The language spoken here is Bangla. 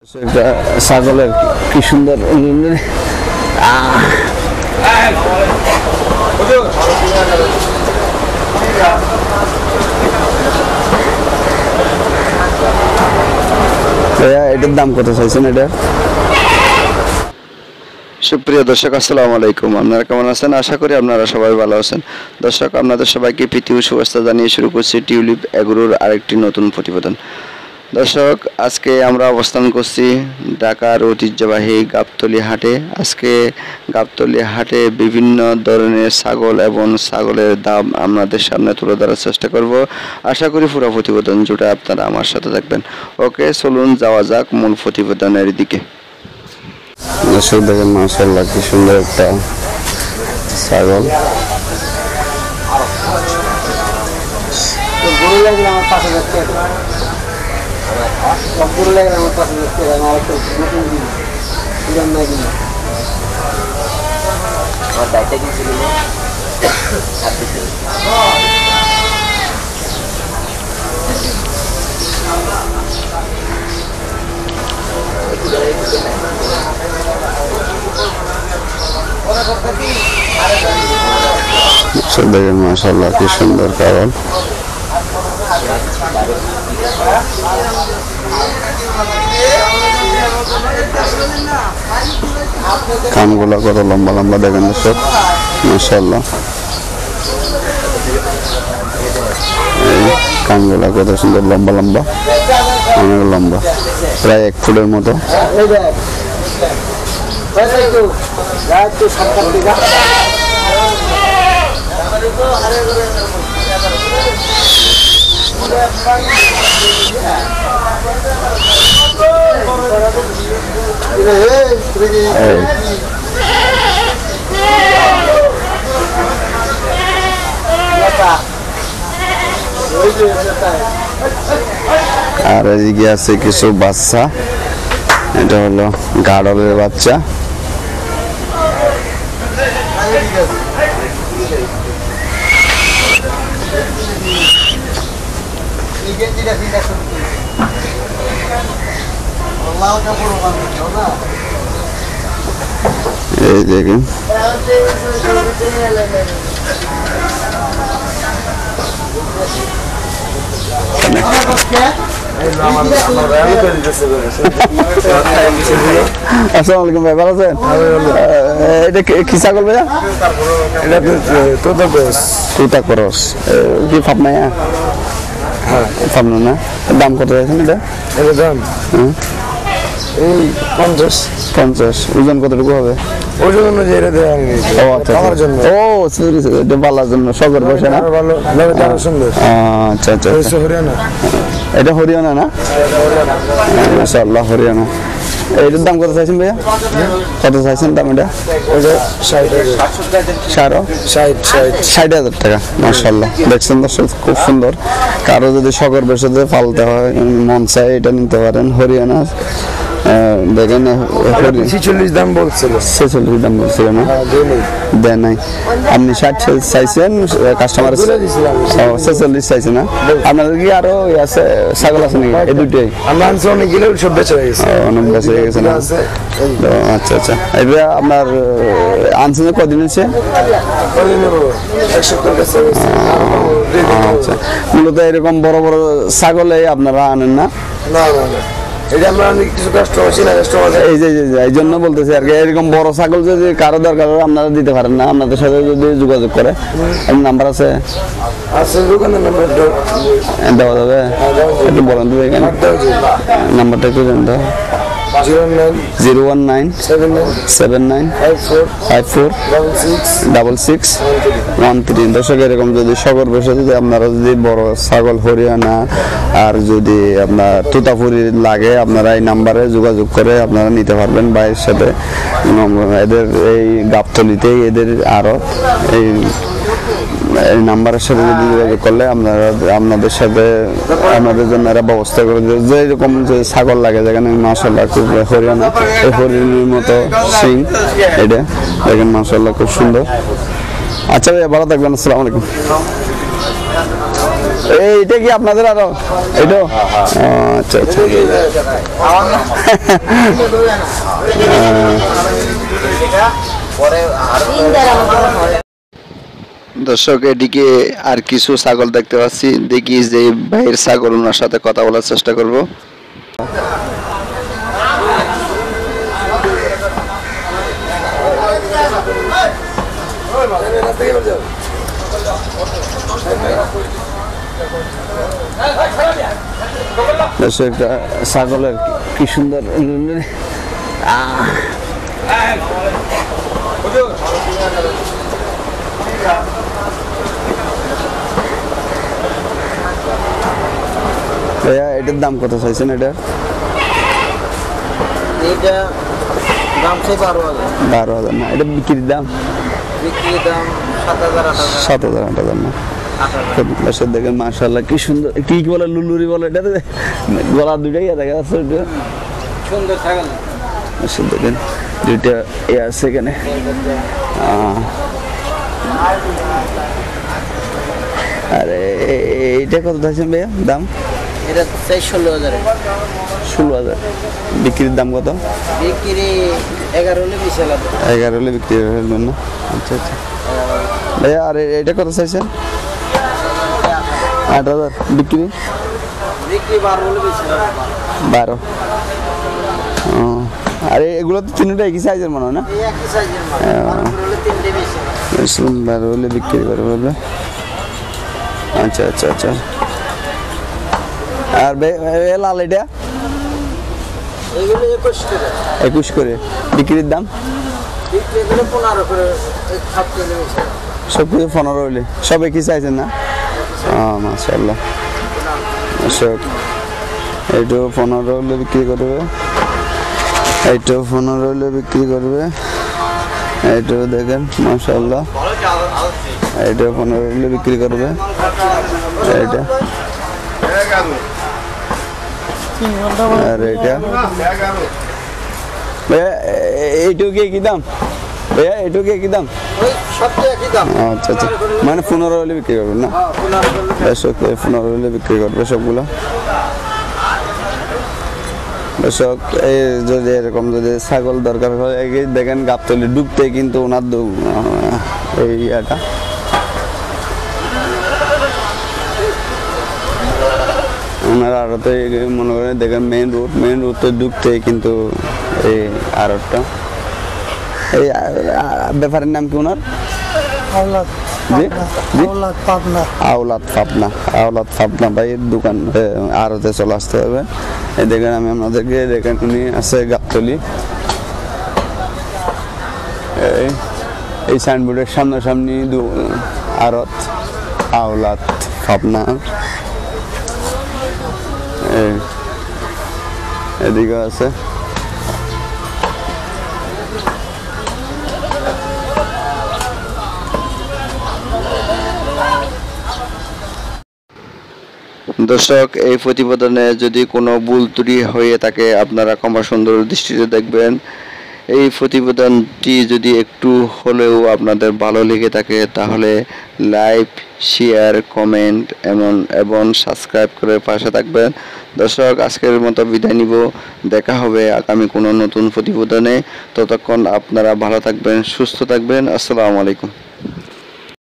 একটা ছাগলের কি সুন্দর এটার দাম কত চাইছেন? এটা সুপ্রিয় দর্শক, আসসালামু আলাইকুম। আপনারা কেমন আছেন? আশা করি আপনারা সবাই ভালো আছেন। দর্শক, আপনাদের সবাইকে প্রীতি ও শুভেচ্ছা জানিয়ে শুরু করছি টিউলিপ এগ্রোর আরেকটি নতুন প্রতিবেদন। দর্শক, আজকে আমরা অবস্থান করছি ঢাকার ঐতিহ্যবাহী গাবতলী হাটে। আজকে গাবতলী হাটে বিভিন্ন ধরনের ছাগল এবং ছাগলের দাম আপনাদের সামনে তুলে ধরার চেষ্টা করব। আশা করি পুরো প্রতিবেদন জুড়ে আপনারা আমার সাথে থাকবেন। ওকে, চলুন যাওয়া যাক মূল প্রতিবেদনের দিকে। দর্শক দেখেন, মাশাআল্লাহ কি সুন্দর একটা ছাগল। দেখেন মাশাআল্লাহ কি সুন্দর কারণ কানগুলা কত লম্বা লম্বা দেখেন দর্শক, মাশাআল্লাহ এই কানগুলা কত সুন্দর লম্বা লম্বা, অনেক লম্বা, প্রায় 1 ফুটের মতো। আর এদিকে আছে কিছু বাচ্চা, এটা হলো গাড়লের বাচ্চা। এই দেখেন আসসালামু আলাইকুম ভাই, ভালো আছেন? এটা কি ছাগল ভাইয়া? এটা তোতা ক্রস। কি ফাপনা? হ্যাঁ ফাপনা না। দাম কত আছে এটা? এর দাম এই 50। ওজন কতটুকু হবে? ওজন অনুযায়ী এটা দেওয়া হয়নি। ও আচ্ছা, আমার জন্য। ও সরি, এটা বালার জন্য, সগর বসে না? ভালো, ভালো সুন্দর। আচ্ছা আচ্ছা, এটা হরিয়ানা। এটা হরিয়ানা না? মাশাআল্লাহ হরিয়ানা। এটার দাম কত চাইছেন ভাইয়া? কত চাইছেন দাম? এটা 60,000 টাকা। মাশাআল্লাহ, দেখছেন দর্শক, খুব সুন্দর। কারো যদি শখের বেশিতে পালতে হয়, মন চায়, এটা নিতে পারেন। হরিয়ানা দেখেন, 46 দাম বলছিল। 46 দাম বলছিল না? দেয় নাই। আপনি 60 চাইছেন, কাস্টমার 46 চাইছে না? আপনাদের কি আরো আছে ছাগল আছে নাকি? এই দুটোই অনেক সব বেঁচে হয়ে গেছে। অনেক বেঁচে হয়ে গেছে না? আচ্ছা আচ্ছা, এটা আপনার আনছেন কদিন হচ্ছে? আচ্ছা, মূলত এরকম বড় বড় ছাগলে আপনারা আনেন না? এই জন্য বলতেছি আর কি, এরকম বড় ছাগল যদি কারো দরকার হয় আপনারা দিতে পারেন না? আপনাদের সাথে যদি যোগাযোগ করে, নাম্বার আছে? দেওয়া যাবে? একটু বলেন তো এখানে নাম্বারটা একটু জানতে। 01954566613। দর্শক, এরকম যদি শখের বসে যদি আপনারা যদি বড় ছাগল হরিয়ানা আর যদি আপনার তোতাপুরি লাগে, আপনারা এই নাম্বারে যোগাযোগ করে আপনারা নিতে পারবেন ভাইয়ের সাথে। এদের এই গাবতলীতেই এদের আরো এই নাম্বারের সাথে যদি যোগাযোগ করলে আপনারা আপনাদের সাথে আপনাদের জন্য এরা ব্যবস্থা করে দেবে। যে এরকম যে ছাগল লাগে যেখানে মাশাআল্লাহ খুব হরিয়ানা, এই হরিণের মতো সিং, এটা দেখেন মাশাআল্লাহ খুব সুন্দর। আচ্ছা ভাইয়া, ভালো থাকবেন, আসসালামু আলাইকুম। এইটা কি আপনাদের আরো এটা? আচ্ছা আচ্ছা। দর্শক এদিকে আর কিছু ছাগল দেখতে পাচ্ছি, দেখি যে ভাইয়ের ছাগল, ওনার সাথে কথা বলার চেষ্টা করব। দর্শক ছাগলের কি সুন্দর এটার দাম কত চাইছেন? এটার দাম 12,000 না, এটা বিক্রির দাম 7,000 8,000 না? দর্শক দেখেন মাশাআল্লাহ কি সুন্দর, কি বলে লুলুরি বলে এটা, গলা দুটাই দেখা যাচ্ছে, সুন্দর ছাগল। দর্শক দেখেন দুইটা আছে এখানে। আরে এইটা কত চাইছেন ভাইয়া দাম? এটা 16,000। 16,000। বিক্রির দাম কত? বিক্রি 11 হলে 20,000। 11 হলে বিক্রি করবেন না? আচ্ছা আচ্ছা ভাইয়া। আর এটা কত চাইছেন? 8,000। বিক্রি? বিক্রি 12 হলে 20,000। 12। আর এগুলো তো তিনটা একই সাইজের মনে হয় না? একই সাইজের মাল, 12 হলে 3টে বেশি। 12 হলে বিক্রি করে বলবে। আচ্ছা আচ্ছা আচ্ছা। আর লাল এটা? এগুলো 21 টাকা। 21 করে। বিক্রির দাম? বিক্রি করে 15 করে, 7 হলে বেশি। সব কিছু 15 হলে, সব একই সাইজের না? মাশাআল্লাহ। সব এইটাও 15 হলে বিক্রি করবে, এইটাও 15 হলে বিক্রি করবে, এইটাও দেখেন মাশাআল্লাহ, এইটাও 15 হলে বিক্রি করবে। এইটা আর এইটা ভাইয়া, এইটাও কি দাম ভাইয়া? এইটাও কি দাম? ওই সবচেয়ে একই দাম। আচ্ছা আচ্ছা, মানে 15 হলে বিক্রি করবেন না? 15 হলে বিক্রি করবে সবগুলো। দর্শক এই যদি এরকম যদি ছাগল দরকার হয়, দেখেন গাবতলি ডুবতে কিন্তু ওনার এই ইয়াটা ওনার আড়তে মনে করেন, দেখেন মেইন রোড তো ডুবতে কিন্তু এই আড়তটা। এই ব্যাপারের নাম কি ওনার? আওলাদ পাবনা ভাইয়ের দোকান আড়তে চলে আসতে হবে। এই দেখেন আমি আপনাদেরকে দেখেন, উনি আছে গাবতলি, এই সাইনবোর্ডের সামনাসামনি আড়ত আওলাদ পাবনা। এদিকে আছে। দর্শক এই প্রতিবেদনে যদি কোনো ভুল ত্রুটি হয়ে থাকে আপনারা ক্ষমা সুন্দর দৃষ্টিতে দেখবেন। এই প্রতিবেদনটি যদি একটু হলেও আপনাদের ভালো লেগে থাকে তাহলে লাইক, শেয়ার, কমেন্ট এবং সাবস্ক্রাইব করে পাশে থাকবেন। দর্শক আজকের মতো বিদায় নিব, দেখা হবে আগামী কোনো নতুন প্রতিবেদনে। ততক্ষণ আপনারা ভালো থাকবেন, সুস্থ থাকবেন। আসসালামু আলাইকুম।